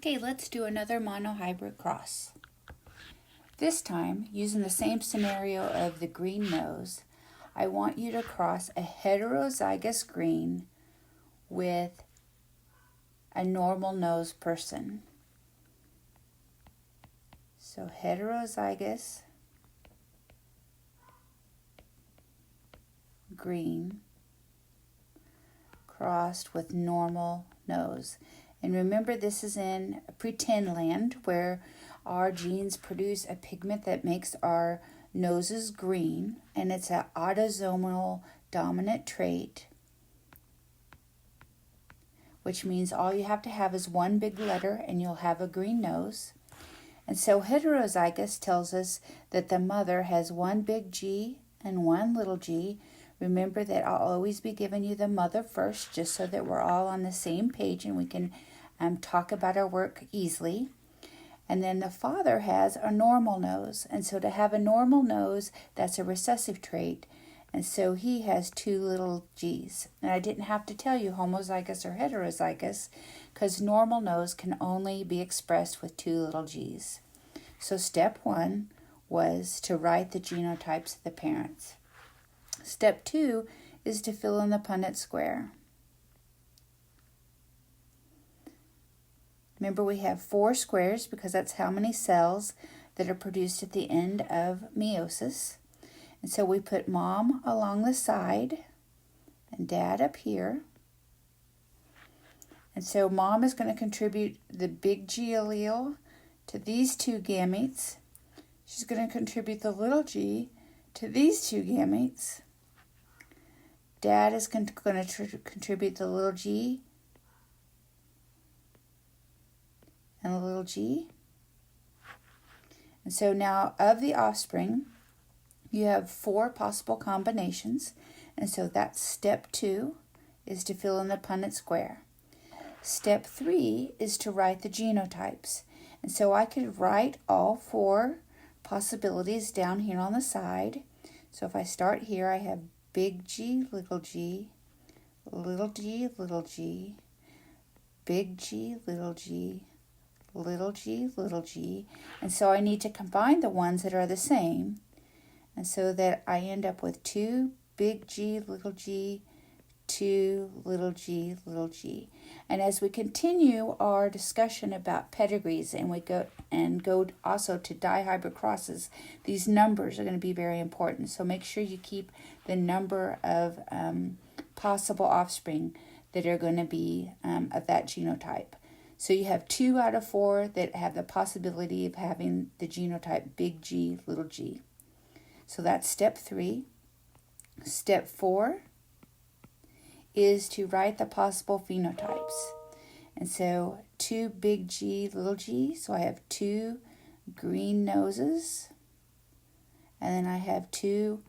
Okay, let's do another monohybrid cross. This time, using the same scenario of the green nose, I want you to cross a heterozygous green with a normal nose person. So heterozygous green crossed with normal nose. And remember, this is in pretend land where our genes produce a pigment that makes our noses green, and it's an autosomal dominant trait, which means all you have to have is one big letter and you'll have a green nose. And so heterozygous tells us that the mother has one big G and one little g. Remember that I'll always be giving you the mother first, just so that we're all on the same page and we can talk about our work easily. And then the father has a normal nose. And so to have a normal nose, that's a recessive trait. And so he has two little g's. And I didn't have to tell you homozygous or heterozygous, because normal nose can only be expressed with two little g's. So step one was to write the genotypes of the parents. Step two is to fill in the Punnett square. Remember, we have 4 squares because that's how many cells that are produced at the end of meiosis. And so we put mom along the side and dad up here. And so mom is going to contribute the big G allele to these 2 gametes. She's going to contribute the little g to these 2 gametes. Dad is going to contribute the little g and a little g. And so now of the offspring, you have 4 possible combinations. And so that's step 2 is to fill in the Punnett square. Step 3 is to write the genotypes. And so I could write all 4 possibilities down here on the side. So if I start here, I have big G, little g, little g, little g, big G, little g, little g, little g. And so I need to combine the ones that are the same. And so that I end up with 2 big G, little g, 2 little g, little g. And as we continue our discussion about pedigrees and we go also to dihybrid crosses, these numbers are going to be very important. So make sure you keep the number of possible offspring that are going to be of that genotype. So you have 2 out of 4 that have the possibility of having the genotype big G, little g. So that's step 3. Step 4 is to write the possible phenotypes. And so 2 big G, little g. So I have 2 green noses. And then I have 2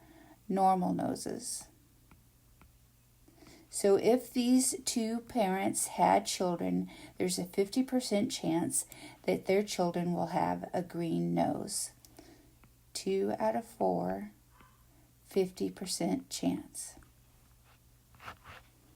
normal noses. So if these 2 parents had children, there's a 50% chance that their children will have a green nose. 2 out of 4, 50% chance.